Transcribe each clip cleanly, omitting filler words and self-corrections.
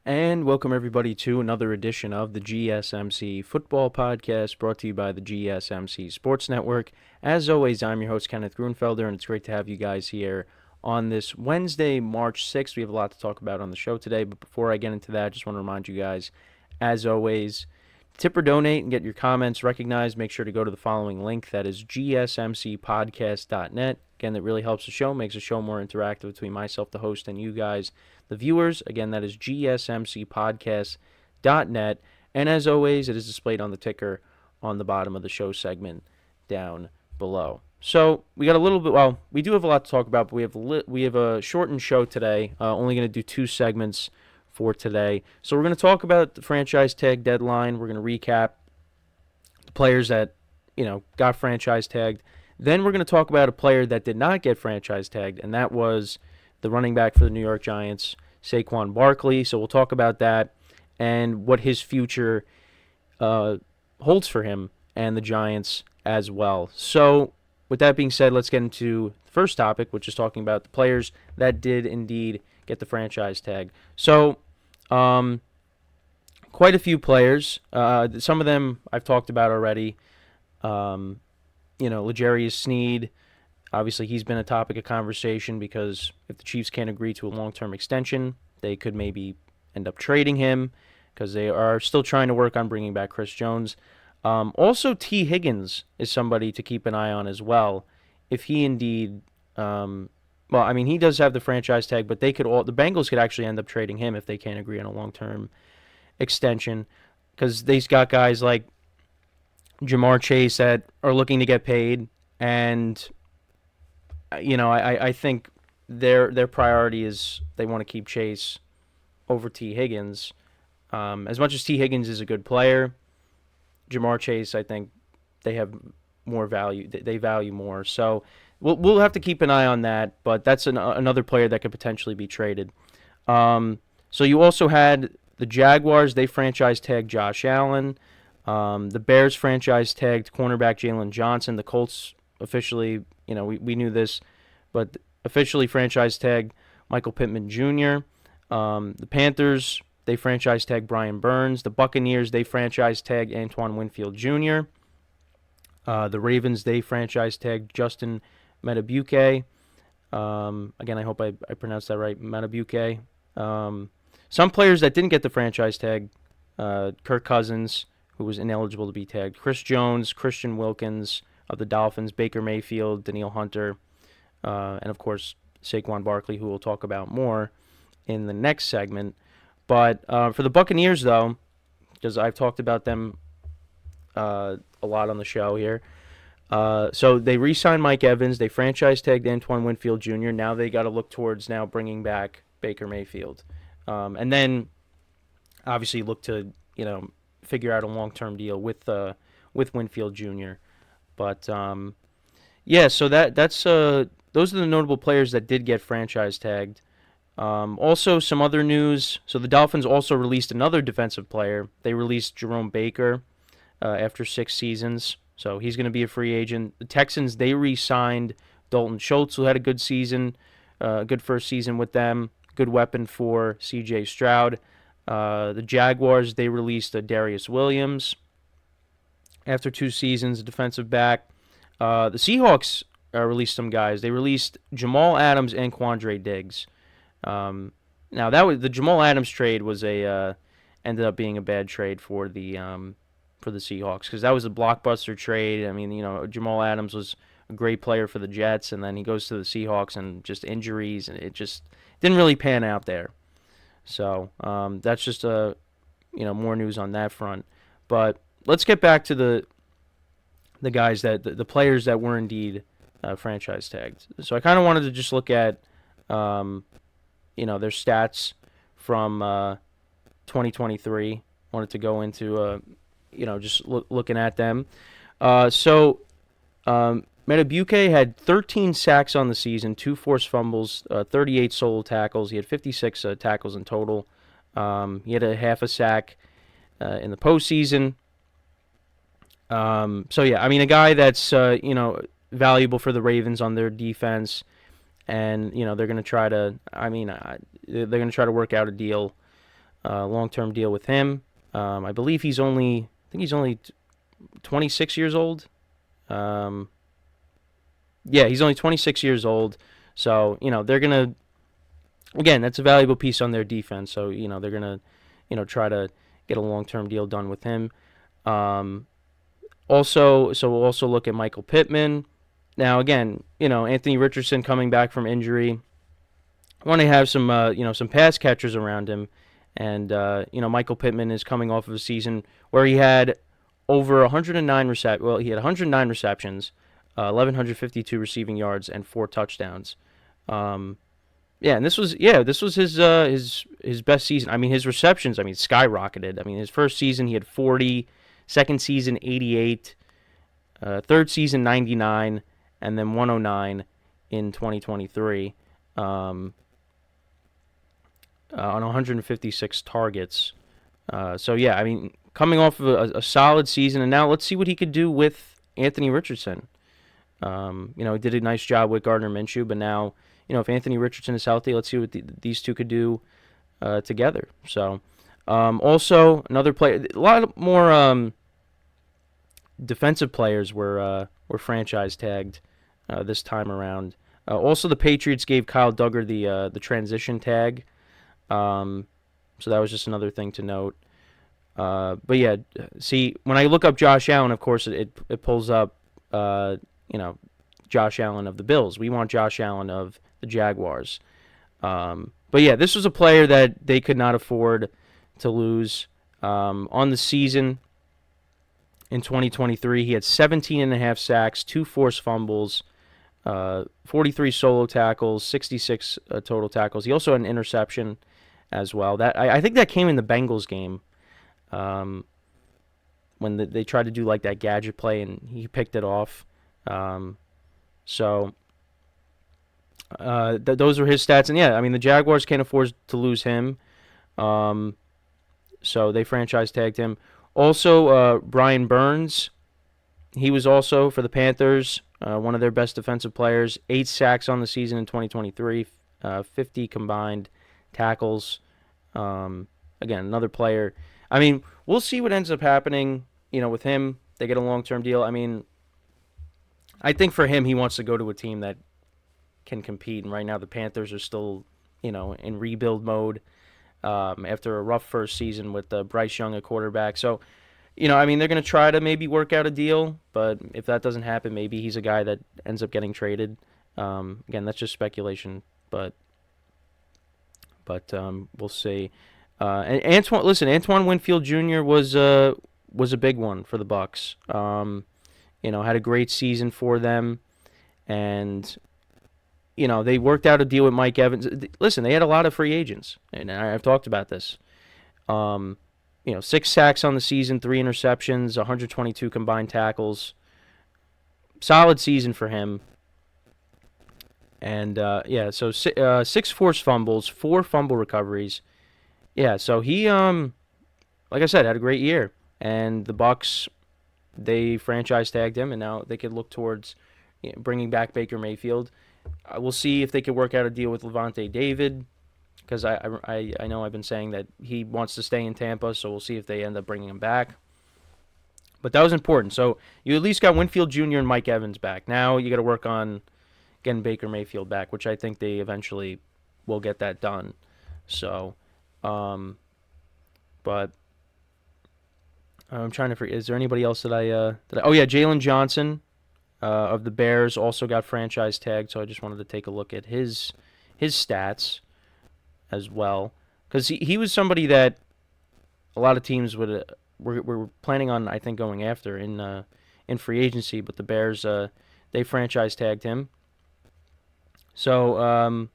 And welcome everybody to another edition of the GSMC Football Podcast, brought to you by the GSMC Sports Network. As always, I'm your host, Kenneth Grunfelder, and it's great to have you guys here on this Wednesday, March 6th. We have a lot to talk about on the show today, but before I get into that, I just want to remind you guys, as always, tip or donate and get your comments recognized. Make sure to go to the following link, that is gsmcpodcast.net. Again, that really helps the show, makes the show more interactive between myself, the host, and you guys, the viewers. Again, that is gsmcpodcast.net. And as always, it is displayed on the ticker on the bottom of the show segment down below. So we got a little bit, well, we do have a lot to talk about, but we have a shortened show today. Only going to do 2 segments for today. So we're going to talk about the franchise tag deadline. We're going to recap the players that, got franchise tagged. Then we're going to talk about a player that did not get franchise tagged, and that was the running back for the New York Giants, Saquon Barkley. So we'll talk about that and what his future holds for him and the Giants as well. So with that being said, let's get into the first topic, which is talking about the players that did indeed get the franchise tag. So quite a few players. Some of them I've talked about already. L'Jarius Sneed, obviously he's been a topic of conversation because if the Chiefs can't agree to a long-term extension, they could maybe end up trading him because they are still trying to work on bringing back Chris Jones. Also, Tee Higgins is somebody to keep an eye on as well. If he indeed, he does have the franchise tag, but the Bengals could actually end up trading him if they can't agree on a long-term extension because they've got guys like Jamar Chase that are looking to get paid, and I think their priority is they want to keep Chase over Tee Higgins. As much as Tee Higgins is a good player, Jamar Chase, I think they have more value. They value more, so we'll have to keep an eye on that. But that's another player that could potentially be traded. So you also had the Jaguars. They franchise tagged Josh Allen. The Bears franchise tagged cornerback Jalen Johnson. The Colts officially, we knew this, but officially franchise tagged Michael Pittman Jr. The Panthers, they franchise tagged Brian Burns. The Buccaneers, they franchise tagged Antoine Winfield Jr. The Ravens, they franchise tagged Justin Matabuke. Again, I hope I pronounced that right, Matabuke. Some players that didn't get the franchise tag, Kirk Cousins, who was ineligible to be tagged, Chris Jones, Christian Wilkins of the Dolphins, Baker Mayfield, Danielle Hunter, and of course Saquon Barkley, who we'll talk about more in the next segment. But for the Buccaneers, though, because I've talked about them a lot on the show here, so they re-signed Mike Evans, they franchise tagged Antoine Winfield Jr. Now they got to look towards now bringing back Baker Mayfield, and then obviously look to figure out a long-term deal with Winfield Jr. But so that's those are the notable players that did get franchise tagged. Also, some other news. So the Dolphins also released another defensive player. They released Jerome Baker after 6 seasons. So he's going to be a free agent. The Texans, they re-signed Dalton Schultz, who had a good season, good first season with them. Good weapon for C.J. Stroud. The Jaguars, they released Darius Williams after 2 seasons, a defensive back. The Seahawks released some guys. They released Jamal Adams and Quandre Diggs. Now that was the Jamal Adams trade was ended up being a bad trade for the Seahawks because that was a blockbuster trade. I mean, Jamal Adams was a great player for the Jets, and then he goes to the Seahawks and just injuries, and it just didn't really pan out there. So that's just more news on that front. But let's get back to the guys the players that were indeed franchise tagged. So I kind of wanted to just look at their stats from 2023. Wanted to go into just looking at them. Matabuke had 13 sacks on the season, 2 forced fumbles, 38 solo tackles. He had 56 tackles in total. He had a half a sack in the postseason. A guy that's valuable for the Ravens on their defense, and they're going to try to. They're going to try to work out a deal long-term deal with him. I believe he's only 26 years old. Yeah, he's only 26 years old. So, they're going to, again, that's a valuable piece on their defense. So, they're going to, try to get a long-term deal done with him. So we'll also look at Michael Pittman. Now, again, Anthony Richardson coming back from injury. I want to have some, some pass catchers around him. And, Michael Pittman is coming off of a season where he had over 109 he had 109 receptions, 1,152 receiving yards, and 4 touchdowns. And this was his best season. I mean, his receptions, skyrocketed. I mean, his first season he had 40, second season 88, third season 99, and then 109 in 2023 on 156 targets. Coming off of a solid season, and now let's see what he could do with Anthony Richardson. He did a nice job with Gardner Minshew, but now, if Anthony Richardson is healthy, let's see what these two could do together. So, also another player, a lot more defensive players were franchise tagged this time around. Also, the Patriots gave Kyle Duggar the transition tag, so that was just another thing to note. But yeah, see, when I look up Josh Allen, of course, it pulls up, Josh Allen of the Bills. We want Josh Allen of the Jaguars. But yeah, this was a player that they could not afford to lose. On the season in 2023, he had 17.5 sacks, 2 forced fumbles, 43 solo tackles, 66 total tackles. He also had an interception as well. That I think that came in the Bengals game. When they tried to do like that gadget play and he picked it off. Those were his stats. And yeah, the Jaguars can't afford to lose him. So they franchise tagged him. Also, Brian Burns, he was also for the Panthers, one of their best defensive players. 8 sacks on the season in 2023, 50 combined tackles. Again, another player. We'll see what ends up happening, with him. They get a long-term deal. I think for him, he wants to go to a team that can compete. And right now, the Panthers are still, in rebuild mode after a rough first season with Bryce Young at quarterback. So, they're going to try to maybe work out a deal. But if that doesn't happen, maybe he's a guy that ends up getting traded. Again, that's just speculation. But we'll see. And Antoine Winfield Jr. was a big one for the Bucs. Had a great season for them, and they worked out a deal with Mike Evans. Listen, they had a lot of free agents, and I've talked about this. 6 sacks on the season, 3 interceptions, 122 combined tackles. Solid season for him. And so 6 forced fumbles, 4 fumble recoveries. Yeah, so he, like I said, had a great year. And the Bucs, they franchise tagged him, and now they could look towards bringing back Baker Mayfield. We'll see if they could work out a deal with Levante David, because I know I've been saying that he wants to stay in Tampa, so we'll see if they end up bringing him back. But that was important. So you at least got Winfield Jr. and Mike Evans back. Now you got to work on getting Baker Mayfield back, which I think they eventually will get that done. So... but I'm trying to forget. Is there anybody else that I oh yeah, Jalen Johnson of the Bears also got franchise tagged. So I just wanted to take a look at his stats as well, because he was somebody that a lot of teams were planning on, I think, going after in free agency, but the Bears they franchise tagged him. So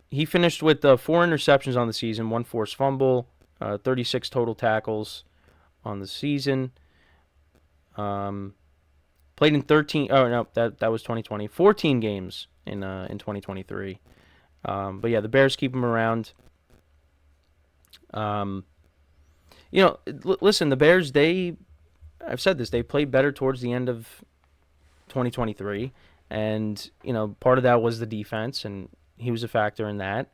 he finished with 4 interceptions on the season, 1 forced fumble, 36 total tackles on the season. Played in 13. Oh no, that was 2020. 14 games in 2023. But yeah, the Bears keep him around. Listen, the Bears, I've said this, they played better towards the end of 2023, and part of that was the defense, and he was a factor in that.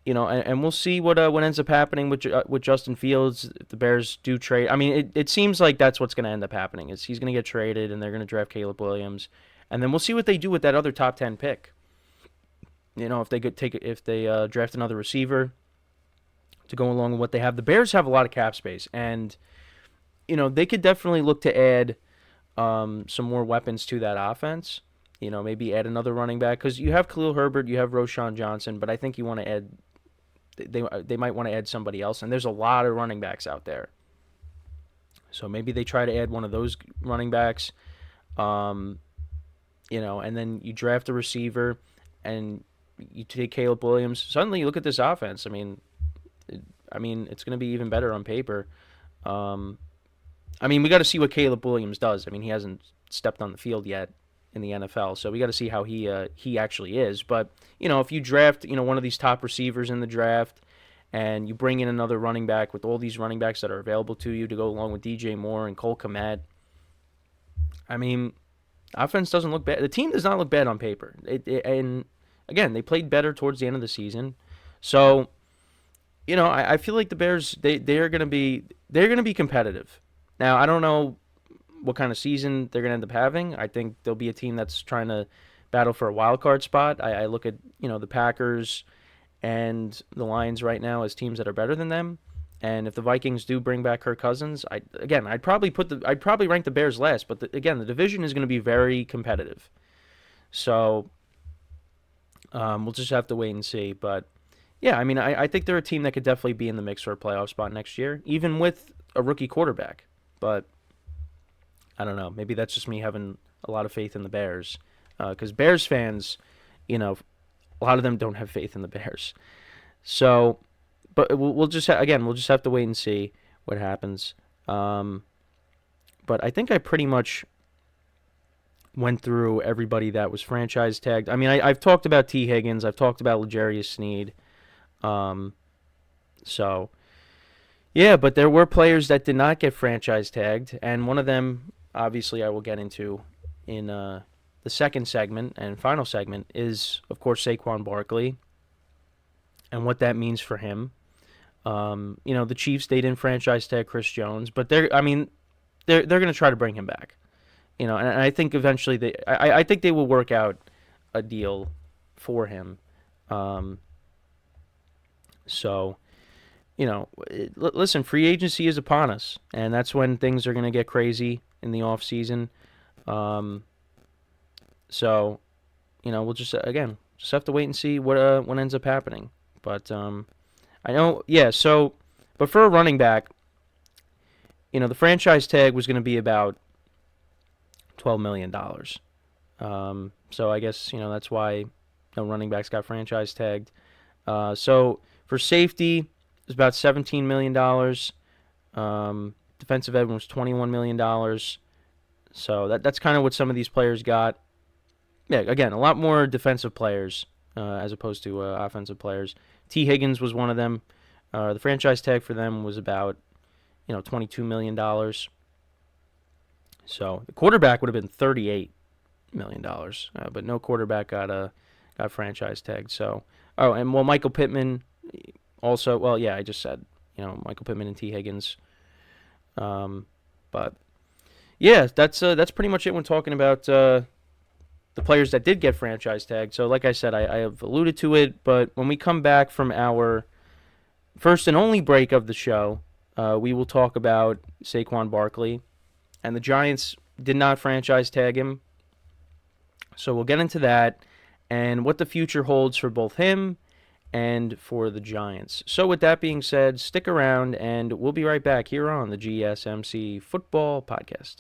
and we'll see what ends up happening with Justin Fields if the Bears do trade. I mean, it seems like that's what's going to end up happening is he's going to get traded and they're going to draft Caleb Williams, and then we'll see what they do with that other top 10 pick. If they draft another receiver to go along with what they have. The Bears have a lot of cap space, and they could definitely look to add some more weapons to that offense. Maybe add another running back because you have Khalil Herbert, you have Roschon Johnson, but I think you want to add. They might want to add somebody else, and there's a lot of running backs out there. So maybe they try to add one of those running backs, and then you draft a receiver, and you take Caleb Williams. Suddenly, you look at this offense. I mean, it's going to be even better on paper. We got to see what Caleb Williams does. He hasn't stepped on the field yet in the NFL, so we got to see how he actually is. But if you draft one of these top receivers in the draft, and you bring in another running back with all these running backs that are available to you to go along with DJ Moore and Cole Kmet, offense doesn't look bad. The team does not look bad on paper. And again, they played better towards the end of the season, so I feel like the Bears they're gonna be competitive. Now I don't know what kind of season they're going to end up having. I think there'll be a team that's trying to battle for a wild card spot. I look at, the Packers and the Lions right now as teams that are better than them. And if the Vikings do bring back Kirk Cousins, I'd probably rank the Bears last. But the division is going to be very competitive. So we'll just have to wait and see. But yeah, I think they're a team that could definitely be in the mix for a playoff spot next year, even with a rookie quarterback. But I don't know. Maybe that's just me having a lot of faith in the Bears. Because Bears fans, a lot of them don't have faith in the Bears. So, but we'll just have to wait and see what happens. But I think I pretty much went through everybody that was franchise tagged. I've talked about Tee Higgins. I've talked about L'Jarius Sneed. So, yeah, but there were players that did not get franchise tagged, and one of them, obviously, I will get into in the second segment and final segment is, of course, Saquon Barkley and what that means for him. The Chiefs, they didn't franchise tag Chris Jones, but they're going to try to bring him back. And I think eventually I think they will work out a deal for him. So, listen, free agency is upon us, and that's when things are going to get crazy in the off season. So, we'll just have to wait and see what ends up happening. But I know, yeah. So, but for a running back, the franchise tag was going to be about $12 million. So I guess that's why no running backs got franchise tagged. So for safety, it's about $17 million. Defensive end was $21 million. So that's kind of what some of these players got. Yeah, again, a lot more defensive players as opposed to offensive players. Tee Higgins was one of them. The franchise tag for them was about $22 million. So the quarterback would have been $38 million, but no quarterback got franchise tagged. So and Michael Pittman also. Well, yeah, I just said Michael Pittman and Tee Higgins. But yeah, that's pretty much it when talking about the players that did get franchise tagged. So like I said, I have alluded to it, but when we come back from our first and only break of the show, we will talk about Saquon Barkley. And the Giants did not franchise tag him. So we'll get into that and what the future holds for both him and for the Giants. So with that being said, stick around and we'll be right back here on the GSMC Football Podcast.